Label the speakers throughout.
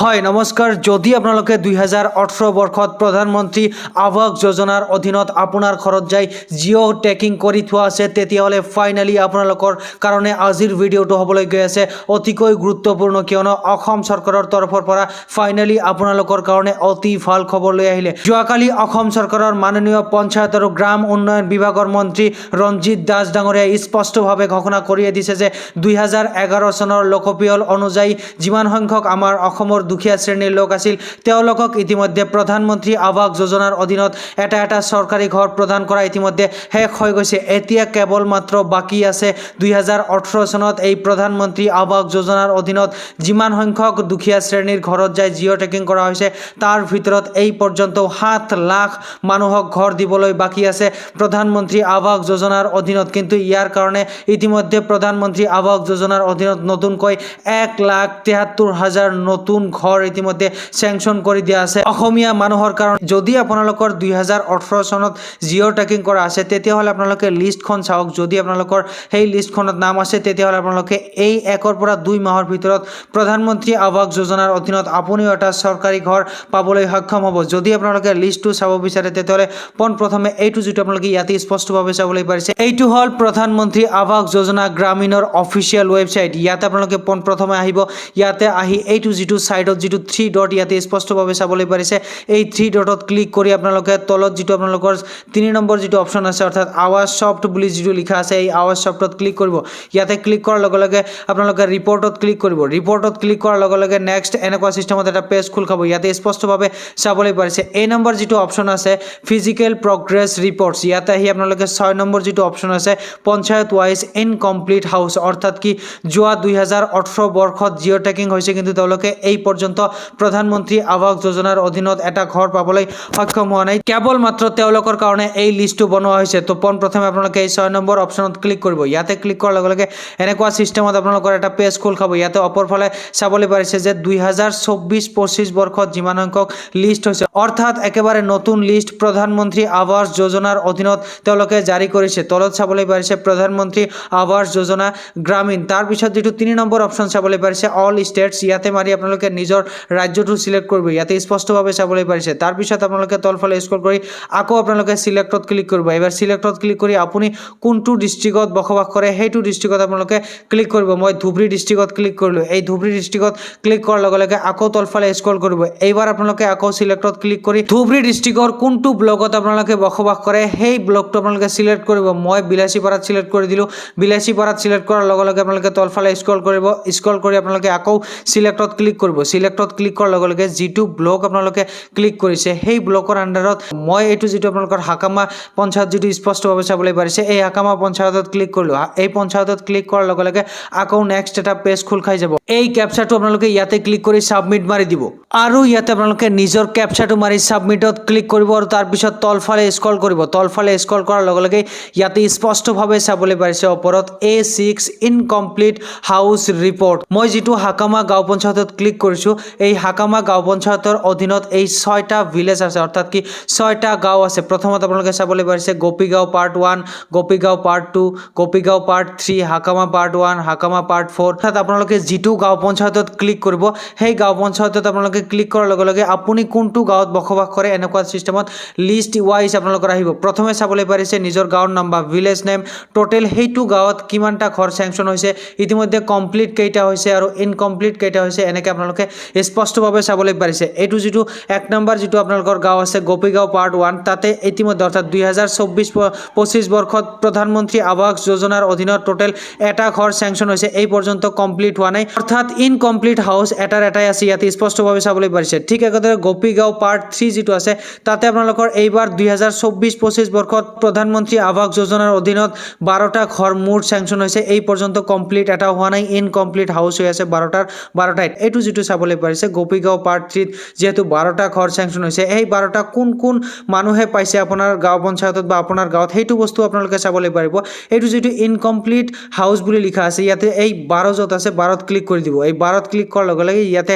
Speaker 1: হয় নমস্কাৰ। যদি আপোনালোকে 2018 বৰ্ষত প্ৰধানমন্ত্ৰী আৱাস যোজনাৰ অধীনত আপোনাৰ ঘৰত যাই জিঅ' টেকিং কৰি থোৱা আছে, তেতিয়াহ'লে ফাইনেলি আপোনালোকৰ কাৰণে আজিৰ ভিডিঅ'টো হ'বলৈ গৈ আছে অতিকৈ গুৰুত্বপূৰ্ণ, কিয়নো অসম চৰকাৰৰ তৰফৰ পৰা ফাইনেলি আপোনালোকৰ কাৰণে অতি ভাল খবৰ লৈ আহিলে। যোৱাকালি অসম চৰকাৰৰ মাননীয় পঞ্চায়ত আৰু গ্ৰাম উন্নয়ন বিভাগৰ মন্ত্ৰী ৰঞ্জিত দাস ডাঙৰীয়াই স্পষ্টভাৱে ঘোষণা কৰিয়ে দিছে যে 2011 চনৰ লোকপিয়ল অনুযায়ী যিমান সংখ্যক আমাৰ অসমৰ দুখীয়া শ্ৰেণীৰ লোক আছিল, তেওঁলোকক ইতিমধ্যে প্ৰধানমন্ত্ৰী আৱাস যোজনাৰ অধীনত এটা চৰকাৰী ঘৰ প্ৰদান কৰা ইতিমধ্যে শেষ হৈ গৈছে। এতিয়া কেৱল মাত্ৰ বাকী আছে 2018 চনত এই প্ৰধানমন্ত্ৰী আৱাস যোজনাৰ অধীনত যিমান সংখ্যক দুখীয়া শ্ৰেণীৰ ঘৰত যাই জিঅ' টেকিং কৰা হৈছে, তাৰ ভিতৰত এই পৰ্যন্ত 7 লাখ মানুহক ঘৰ দিবলৈ বাকী আছে প্ৰধানমন্ত্ৰী আৱাস যোজনাৰ অধীনত। কিন্তু ইয়াৰ কাৰণে ইতিমধ্যে প্ৰধানমন্ত্ৰী আৱাস যোজনাৰ অধীনত নতুনকৈ 1,73,000 নতুন ঘৰ ইতিমধ্যে চেংচন কৰি দিয়া আছে অসমীয়া মানুহৰ কাৰণে। যদি আপোনালোকৰ 2018 চনত জিঅ' টেকিং কৰা আছে, তেতিয়াহ'লে আপোনালোকে লিষ্টখন চাওক। যদি আপোনালোকৰ সেই লিষ্টখনত নাম আছে, তেতিয়াহ'লে আপোনালোকে এই 1 পৰা 2 মাহৰ ভিতৰত প্ৰধানমন্ত্ৰী আৱাস যোজনাৰ অধীনত আপুনিও এটা চৰকাৰী ঘৰ পাবলৈ সক্ষম হ'ব। যদি আপোনালোকে লিষ্টটো চাব বিচাৰে, তেতিয়াহ'লে পোনপ্ৰথমে এইটো যিটো আপোনালোকে ইয়াতে স্পষ্টভাৱে চাবলৈ পাৰিছে, এইটো হ'ল প্ৰধানমন্ত্ৰী আৱাস যোজনা গ্ৰামীণৰ অফিচিয়েল ৱেবছাইট। ইয়াতে আপোনালোকে পোনপ্ৰথমে আহিব। ইয়াতে আহি এইটো যিটো সাইডত যিটো 3 ডট ইয়াতে স্পষ্টভাৱে চাবলৈ পাৰিছে, এই 3 ডটত ক্লিক কৰি আপোনালোকে তলত যিটো আপোনালোকৰ 3 নম্বৰ যিটো অপশ্যন আছে, অৰ্থাৎ আৱাজ সফ্ট বুলি যিটো লিখা আছে, এই আৱাজ সফ্টত ক্লিক কৰিব। ইয়াতে ক্লিক কৰাৰ লগে লগে আপোনালোকে ৰিপৰ্টত ক্লিক কৰিব। ৰিপৰ্টত ক্লিক কৰাৰ লগে লগে নেক্সট এনেকুৱা চিষ্টেমত এটা পেজ খোল খাব। ইয়াতে স্পষ্টভাৱে চাবলৈ পাৰিছে এই নম্বৰ যিটো অপশ্যন আছে ফিজিকেল প্ৰগ্ৰেছ ৰিপৰ্টছ। ইয়াতে আহি আপোনালোকে 6 নম্বৰ যিটো অপশ্যন আছে পঞ্চায়ত ৱাইজ ইনকমপ্লিট হাউচ, অৰ্থাৎ কি যোৱা 2018 বৰ্ষত জিঅ' টেকিং হৈছে, কিন্তু তেওঁলোকে এই পৰ্যন্ত প্ৰধানমন্ত্ৰী আৱাস যোজনাৰ অধীনত এটা ঘৰ পাবলৈ সক্ষম হোৱা নাই। কেৱল মাত্ৰ তেওঁলোকৰ কাৰণে এই লিষ্টটো বনোৱা হৈছে। তো পোনপ্ৰথমে আপোনালোকে এই 6 নম্বৰ অপশ্যনত ক্লিক কৰিব। ইয়াতে ক্লিক কৰাৰ লগে লগে এনেকুৱা চিষ্টেমত আপোনালোকৰ এটা পেজ খোল খাব। ইয়াতে ওপৰফালে চাবলৈ পাৰিছে যে 2024-25 বৰ্ষত যিমান সংখ্যক লিষ্ট হৈছে, অৰ্থাৎ একেবাৰে নতুন লিষ্ট প্ৰধানমন্ত্ৰী আৱাস যোজনাৰ অধীনত তেওঁলোকে জাৰি কৰিছে। তলত চাবলৈ পাৰিছে প্ৰধানমন্ত্ৰী আৱাস যোজনা গ্ৰামীণ। তাৰপিছত যিটো 3 নম্বৰ অপশ্যন চাবলৈ পাৰিছে অল ষ্টেটছ, ইয়াতে মাৰি আপোনালোকে নিজৰ ৰাজ্যটো সিলেক্ট কৰিব। ইয়াতে স্পষ্টভাৱে চাবলৈ পাৰিছে। তাৰপিছত আপোনালোকে তলফালে স্ক্ৰল কৰি আকৌ আপোনালোকে সিলেক্টত ক্লিক কৰিব। এবাৰ সিলেক্টত ক্লিক কৰি আপুনি কোনটো ডিষ্ট্ৰিক্টত বসবাস কৰে সেইটো ডিষ্ট্ৰিক্টত আপোনালোকে ক্লিক কৰিব। মই ধুবুৰী ডিষ্ট্ৰিক্টত ক্লিক কৰিলোঁ। এই ধুবুৰী ডিষ্ট্ৰিক্টত ক্লিক কৰাৰ লগে লগে আকৌ তলফালে স্ক্ৰল কৰিব। এইবাৰ আপোনালোকে আকৌ সিলেক্টত ক্লিক কৰি ধুবুৰী ডিষ্ট্ৰিক্টৰ কোনটো ব্লকত আপোনালোকে বসবাস কৰে সেই ব্লকটো আপোনালোকে সিলেক্ট কৰিব। মই বিলাসীপাৰাত সিলেক্ট কৰি দিলোঁ। বিলাসীপাৰাত সিলেক্ট কৰাৰ লগে লগে আপোনালোকে তলফালে স্ক্ৰল কৰিব। স্ক্ৰল কৰি আপোনালোকে আকৌ সিলেক্টত ক্লিক কৰিব। সিলেক্টত ক্লিক কৰাৰ লগে লগে যিটো ব্লক আপোনালোকে ক্লিক কৰিছে সেই ব্লকৰ আণ্ডাৰত মই এইটো যিটো আপোনালোকৰ হাকামা পঞ্চায়ত যিটো স্পষ্টভাৱে চাবলৈ পাৰিছে, এই হাকামা পঞ্চায়তত ক্লিক কৰিলোঁ। এই পঞ্চায়তত ক্লিক কৰাৰ লগে লগে আকৌ নেক্সট এটা পেজ খোল খাই যাব। এই কেপচাটো আপোনালোকে ইয়াতে ক্লিক কৰি সাবমিট মাৰি দিব, আৰু ইয়াতে আপোনালোকে নিজৰ কেপচাটো মাৰি সাবমিটত ক্লিক কৰিব, আৰু তাৰপিছত তলফালে স্ক্ৰল কৰিব। তলফালে স্ক্ৰল কৰাৰ লগে লগে ইয়াতে স্পষ্টভাৱে চাবলৈ পাৰিছে ওপৰত A6 ইনকমপ্লিট হাউচ ৰিপৰ্ট। মই যিটো হাকামা গাঁও পঞ্চায়তত ক্লিক কৰিছোঁ, এই হাকামা গাঁও পঞ্চায়তৰ অধীনত এই 6টা ভিলেজ আছে, অৰ্থাৎ কি 6টা গাঁও আছে। প্ৰথমত আপোনালোকে চাবলৈ পাৰিছে Gopigaon part 1, Gopigaon part 2, Gopigaon part 3, Hakama part 1, Hakama part 4। অৰ্থাৎ আপোনালোকে যিটো গাঁও পঞ্চায়তত ক্লিক কৰিব, সেই গাঁও পঞ্চায়তত আপোনালোকে ক্লিক কৰাৰ লগে লগে আপুনি কোনটো গাঁৱত বসবাস কৰে এনেকুৱা চিষ্টেমত লিষ্ট ৱাইজ আপোনালোকৰ আহিব। প্ৰথমে চাবলৈ পাৰিছে নিজৰ গাঁৱৰ নাম বা ভিলেজ নেম, টোটেল সেইটো গাঁৱত কিমানটা ঘৰ চেংচন হৈছে, ইতিমধ্যে কমপ্লিট কেইটা হৈছে আৰু ইনকমপ্লিট কেইটা হৈছে, এনেকৈ আপোনালোকে স্পষ্টভাৱে চাবলৈ পাৰিছে। এইটো যিটো 1 নম্বৰ যিটো আপোনালোকৰ গাঁও আছে গোপীগাঁও পাৰ্ট 1, তাতে ইতিমধ্যে অৰ্থাৎ 2024-25 বৰ্ষত প্ৰধানমন্ত্ৰী আৱাস যোজনাৰ অধীনত টোটেল এটা ঘৰ চেংচন হৈছে, এই পৰ্যন্ত কমপ্লিট হোৱা নাই, অৰ্থাৎ ইনকমপ্লিট হাউচ এটাই আছে। ইয়াতে স্পষ্টভাৱে চাবলৈ পাৰিছে। ঠিক একেদৰে গোপীগাঁও পাৰ্ট 3 যিটো আছে, তাতে আপোনালোকৰ এইবাৰ 2024-25 বৰ্ষত প্ৰধানমন্ত্ৰী আৱাস যোজনাৰ অধীনত 12টা ঘৰ মুঠ চেংচন হৈছে, এই পৰ্যন্ত কমপ্লিট এটা হোৱা নাই, ইনকমপ্লিট হাউচ হৈ আছে 12টাত। এইটো যিটো চাবলৈ পাৰিছে গোপীগাঁও পাৰ্ট 3 যেহেতু 12টা ঘৰ চেংচন হৈছে, এই 12টা কোন মানুহে পাইছে আপোনাৰ গাঁও পঞ্চায়তত বা আপোনাৰ গাঁৱত, সেইটো বস্তু আপোনালোকে চাবলৈ পাৰিব। এইটো যিটো ইনকমপ্লিট হাউচ বুলি লিখা আছে, ইয়াতে এই 12 য'ত আছে 12ত ক্লিক কৰি দিব। এই 12ত ক্লিক কৰাৰ লগে লগে ইয়াতে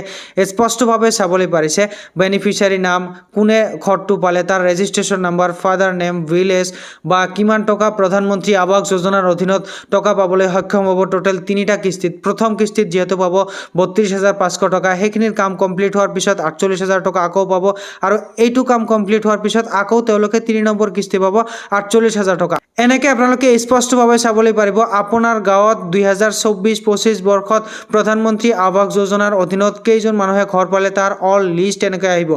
Speaker 1: স্পষ্টভাৱে চাবলৈ পাৰিছে বেনিফিচিয়াৰী নাম, কোনে ঘৰটো পালে, তাৰ registration number, father name, village বা কিমান টকা প্ৰধানমন্ত্ৰী আৱাস যোজনাৰ অধীনত টকা পাবলৈ সক্ষম হ'ব। টোটেল 3টা কিস্তিত, প্ৰথম কিস্তিত যিহেতু পাব 32,500 টকা, সেইখিনিৰ কাম কমপ্লিট হোৱাৰ পিছত 48,000 টকা আকৌ পাব আৰু এইটো কাম কমপ্লিট হোৱাৰ পিছত আকৌ তেওঁলোকে 3 নম্বৰ কিস্তি পাব 48,000 টকা। এনেকৈ আপোনালোকে স্পষ্টভাৱে চাবলৈ পাৰিব আপোনাৰ গাঁৱত 2024-25 বৰ্ষত প্ৰধানমন্ত্ৰী আৱাস যোজনাৰ অধীনত কেইজন মানুহে ঘৰ পালে তাৰ অল লিষ্ট এনেকৈ আহিব।